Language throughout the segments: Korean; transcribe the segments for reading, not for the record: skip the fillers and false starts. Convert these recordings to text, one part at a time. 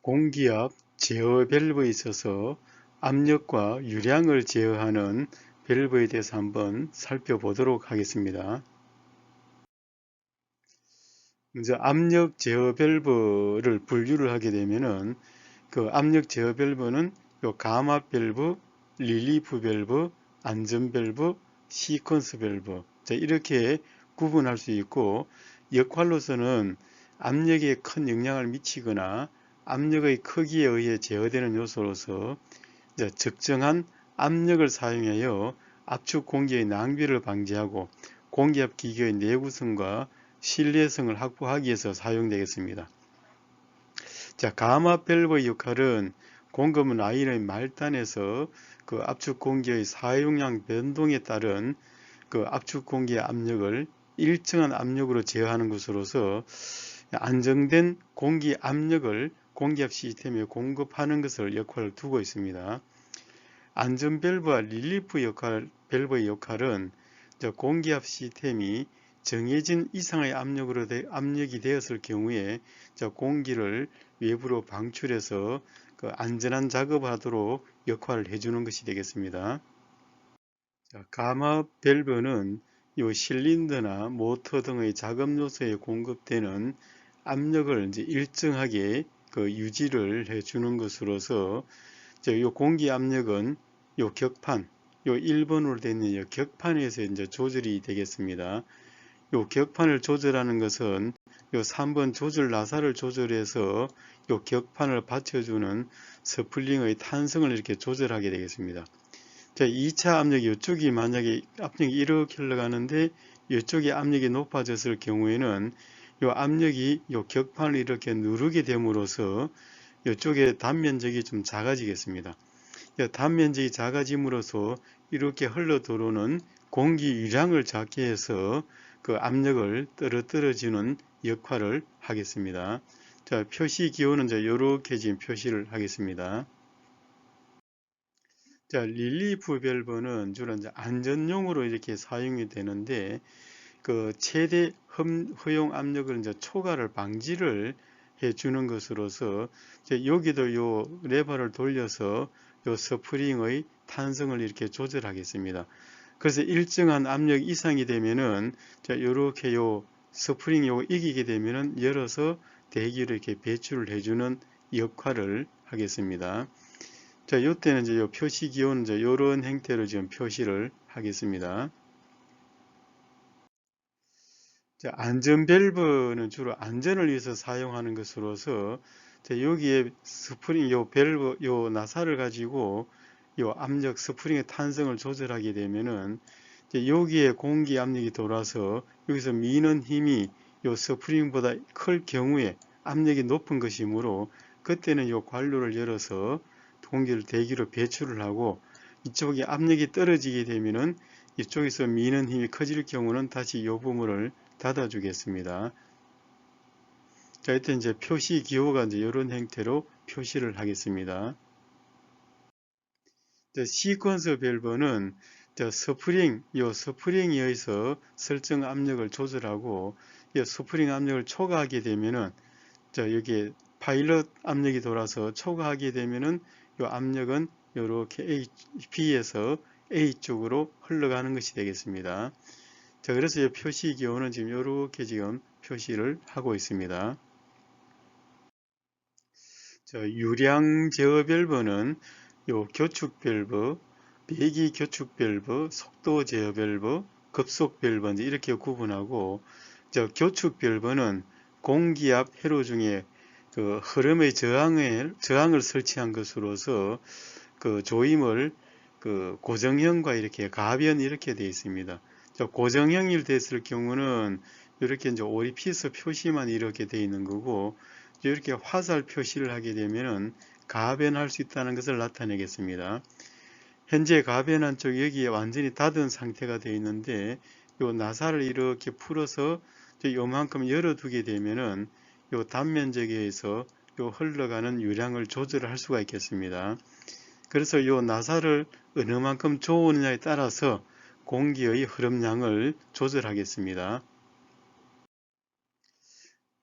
공기압 제어 밸브에 있어서 압력과 유량을 제어하는 밸브에 대해서 한번 살펴보도록 하겠습니다. 먼저 압력 제어 밸브를 분류를 하게 되면은 그 압력 제어 밸브는 요 감압 밸브, 릴리프 밸브, 안전 밸브, 시퀀스 밸브 이렇게 구분할 수 있고, 역할로서는 압력에 큰 영향을 미치거나 압력의 크기에 의해 제어되는 요소로서 적정한 압력을 사용하여 압축 공기의 낭비를 방지하고 공기압 기계의 내구성과 신뢰성을 확보하기 위해서 사용되겠습니다. 감압 밸브의 역할은 공급 라인의 말단에서 그 압축 공기의 사용량 변동에 따른 그 압축 공기의 압력을 일정한 압력으로 제어하는 것으로서 안정된 공기 압력을 공기압 시스템에 공급하는 것을 역할을 두고 있습니다. 안전 밸브와 릴리프 밸브의 역할은 공기압 시스템이 정해진 이상의 압력이 되었을 경우에 공기를 외부로 방출해서 그 안전한 작업을 하도록 역할을 해주는 것이 되겠습니다. 감압 밸브는 이 실린더나 모터 등의 작업 요소에 공급되는 압력을 일정하게 그 유지를 해주는 것으로서 이 공기 압력은 요 격판, 요 1번으로 되어 있는 격판에서 조절이 되겠습니다. 요 격판을 조절하는 것은 요 3번 조절 나사를 조절해서 요 격판을 받쳐주는 스플링의 탄성을 이렇게 조절하게 되겠습니다. 자, 2차 압력이 이쪽이 만약에 압력이 이렇게 흘러가는데 이쪽이 압력이 높아졌을 경우에는 요 압력이 요 격판을 이렇게 누르게 됨으로써 이쪽의 단면적이 좀 작아지겠습니다. 단면적이 작아짐으로써 이렇게 흘러 들어오는 공기 유량을 작게 해서 그 압력을 떨어뜨려주는 역할을 하겠습니다. 자, 표시 기호는 이렇게 지금 표시를 하겠습니다. 자, 릴리프 밸브는 주로 안전용으로 이렇게 사용이 되는데, 그 최대 허용 압력을 초과를 방지를 해주는 것으로서 여기도 요 레버를 돌려서 요 스프링의 탄성을 이렇게 조절하겠습니다. 그래서 일정한 압력 이상이 되면은 이렇게 요 스프링 요 이기게 되면은 열어서 대기를 이렇게 배출을 해주는 역할을 하겠습니다. 자, 요때는 요 표시 기호는 이런 형태로 지금 표시를 하겠습니다. 자, 안전 밸브는 주로 안전을 위해서 사용하는 것으로서 여기에 스프링 요 밸브 요 나사를 가지고 요 압력 스프링의 탄성을 조절하게 되면은 여기에 공기 압력이 돌아서 여기서 미는 힘이 요 스프링보다 클 경우에 압력이 높은 것이므로 그때는 요 관로를 열어서 공기를 대기로 배출을 하고, 이쪽에 압력이 떨어지게 되면은 이쪽에서 미는 힘이 커질 경우는 다시 요 부분을 닫아 주겠습니다. 자, 이때 표시 기호가 이런 형태로 표시를 하겠습니다. 시퀀서 밸브는 스프링에 의해서 설정 압력을 조절하고, 이 스프링 압력을 초과하게 되면은 여기 파일럿 압력이 돌아서 초과하게 되면은 이 압력은 이렇게 B에서 A 쪽으로 흘러가는 것이 되겠습니다. 자, 그래서 이 표시 기호는 지금 이렇게 지금 표시를 하고 있습니다. 자, 유량 제어 밸브는 요 교축 밸브, 배기 교축 밸브, 속도 제어 밸브, 급속 밸브 이렇게 구분하고, 교축 밸브는 공기압 회로 중에 그 흐름의 저항을 설치한 것으로서 그 조임을 그 고정형과 이렇게 가변 이렇게 되어 있습니다. 고정형이 됐을 경우는 이렇게 오리피스 표시만 이렇게 되어 있는 거고, 이렇게 화살 표시를 하게 되면은 가변할 수 있다는 것을 나타내겠습니다. 현재 가변한 쪽 여기에 완전히 닫은 상태가 되어 있는데, 요 나사를 이렇게 풀어서 요만큼 열어두게 되면은 요 단면적에 의해서 요 흘러가는 유량을 조절할 수가 있겠습니다. 그래서 요 나사를 어느 만큼 조으느냐에 따라서 공기의 흐름량을 조절하겠습니다.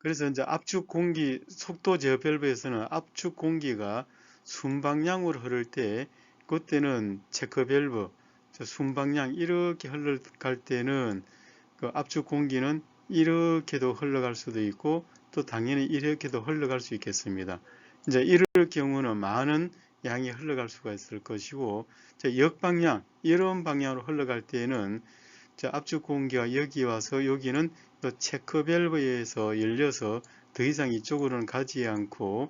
그래서 이제 압축 공기 속도 제어 밸브에서는 압축 공기가 순방향으로 흐를 때 그때는 체크 밸브 순방향 이렇게 흘러갈 때는 그 압축 공기는 이렇게도 흘러갈 수도 있고 또 당연히 이렇게도 흘러갈 수 있겠습니다. 이제 이럴 경우는 많은 양이 흘러갈 수가 있을 것이고 역방향 이런 방향으로 흘러갈 때는 압축 공기가 여기 와서 여기는 체크 밸브에 의해서 열려서 더 이상 이쪽으로는 가지 않고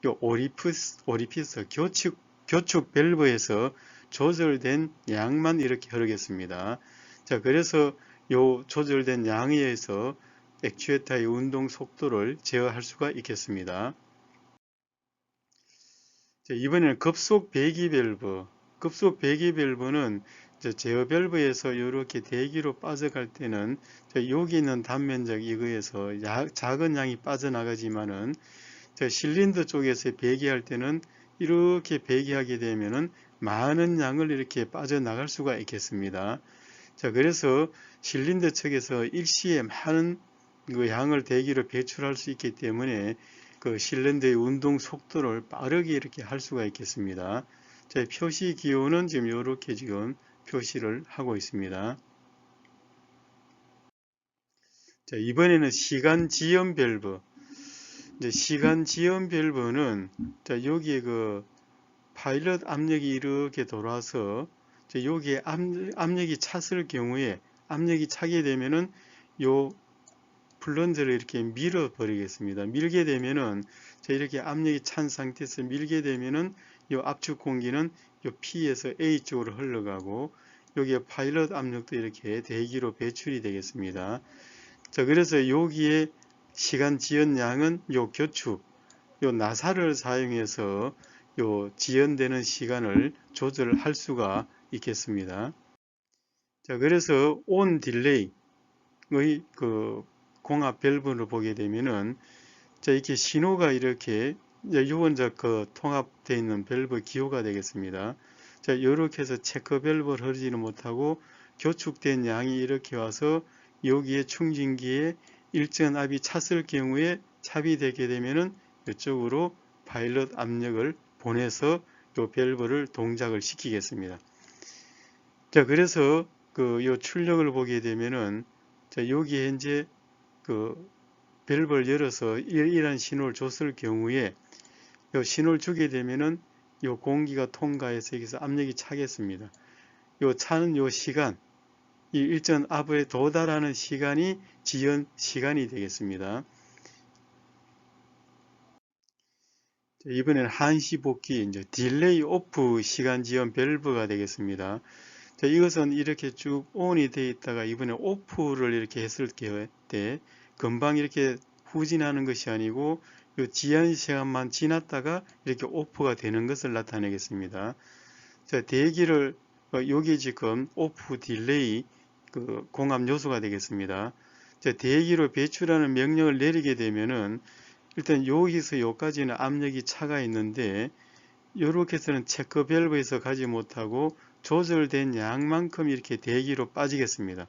요 오리피스 교축 밸브에서 조절된 양만 이렇게 흐르겠습니다. 자, 그래서 요 조절된 양에 의해서 액추에이터의 운동 속도를 제어할 수가 있겠습니다. 자, 이번에는 급속 배기 밸브. 급속 배기 밸브는 제어 밸브에서 이렇게 대기로 빠져갈 때는 여기 있는 단면적 이거에서 작은 양이 빠져나가지만은 실린더 쪽에서 배기할 때는 이렇게 배기하게 되면은 많은 양을 이렇게 빠져나갈 수가 있겠습니다. 자, 그래서 실린더 측에서 일시에 많은 그 양을 대기로 배출할 수 있기 때문에 그 실린더의 운동 속도를 빠르게 이렇게 할 수가 있겠습니다. 자, 표시 기호는 지금 이렇게 지금 표시를 하고 있습니다. 자, 이번에는 시간 지연 밸브. 이제 시간 지연 밸브는 자, 여기에 그 파일럿 압력이 이렇게 돌아서 여기에 압력이 찼을 경우에 압력이 차게 되면은 요 플런저를 이렇게 밀어 버리겠습니다. 밀게 되면은 이렇게 압력이 찬 상태에서 밀게 되면은 요 압축 공기는 요 P에서 A 쪽으로 흘러가고 여기에 파일럿 압력도 이렇게 대기로 배출이 되겠습니다. 자, 그래서 여기에 시간 지연량은 요 교축, 요 나사를 사용해서 요 지연되는 시간을 조절할 수가 있겠습니다. 자, 그래서 온 딜레이의 그 공합 밸브를 보게 되면은 자, 이렇게 신호가 이렇게 유원자 그 통합되어 있는 밸브 기호가 되겠습니다. 자, 이렇게 해서 체크 밸브를 흐르지는 못하고 교축된 양이 이렇게 와서 여기에 충진기에 일정한 압이 찼을 경우에 차비되게 되면은 이쪽으로 파일럿 압력을 보내서 이 밸브를 동작을 시키겠습니다. 자, 그래서 요 출력을 보게 되면은 자, 여기 현재 그 밸브를 열어서 이러한 신호를 줬을 경우에 요 신호를 주게 되면은 요 공기가 통과해서 여기서 압력이 차겠습니다. 요 차는 요 시간, 이 일정 압에 도달하는 시간이 지연 시간이 되겠습니다. 이번에는 한시 복귀 이제 딜레이 오프 시간 지연 밸브가 되겠습니다. 자, 이것은 이렇게 쭉 ON이 되어 있다가 이번에 오프를 이렇게 했을 때 금방 이렇게 후진하는 것이 아니고 이 지연 시간만 지났다가 이렇게 오프가 되는 것을 나타내겠습니다. 자, 대기를 여기 지금 오프 딜레이 그 공합 요소가 되겠습니다. 자, 대기로 배출하는 명령을 내리게 되면은 일단 여기서 여기까지는 압력이 차가 있는데 이렇게 해서는 체크 밸브에서 가지 못하고 조절된 양만큼 이렇게 대기로 빠지겠습니다.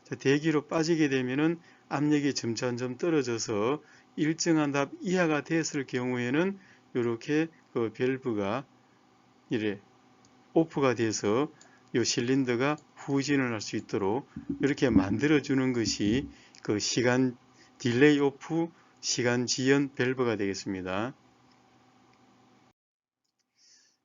자, 대기로 빠지게 되면은 압력이 점점 떨어져서 일정한 답 이하가 됐을 경우에는 이렇게 그 밸브가 이래 오프가 돼서 이 실린더가 후진을 할 수 있도록 이렇게 만들어 주는 것이 그 시간 딜레이 오프 시간 지연 밸브가 되겠습니다.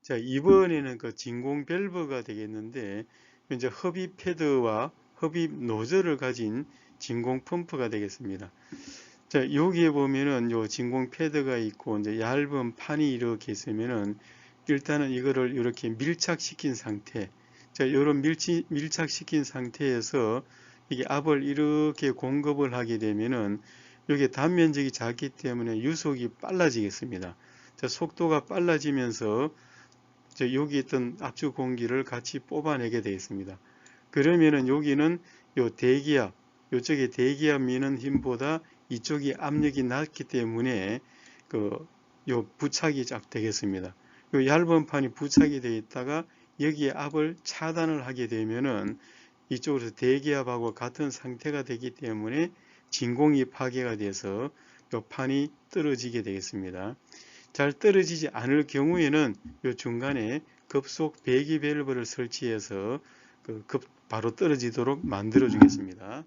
자, 이번에는 그 진공 밸브가 되겠는데 이제 흡입 패드와 흡입 노즐을 가진 진공 펌프가 되겠습니다. 자, 여기에 보면은 요 진공 패드가 있고 이제 얇은 판이 이렇게 있으면은 일단은 이거를 이렇게 밀착시킨 상태. 자, 이런 밀착시킨 상태에서 이게 압을 이렇게 공급을 하게 되면은 여기 단면적이 작기 때문에 유속이 빨라지겠습니다. 자, 속도가 빨라지면서 여기 있던 압축 공기를 같이 뽑아내게 되어 있습니다. 그러면은 여기는 요 대기압, 이쪽에 대기압 미는 힘보다 이쪽이 압력이 낮기 때문에 요 부착이 쫙 되겠습니다. 요 얇은 판이 부착이 되어 있다가 여기에 압을 차단을 하게 되면은 이쪽으로 대기압하고 같은 상태가 되기 때문에 진공이 파괴가 돼서 그 판이 떨어지게 되겠습니다. 잘 떨어지지 않을 경우에는 이 중간에 급속 배기 밸브를 설치해서 바로 떨어지도록 만들어 주겠습니다.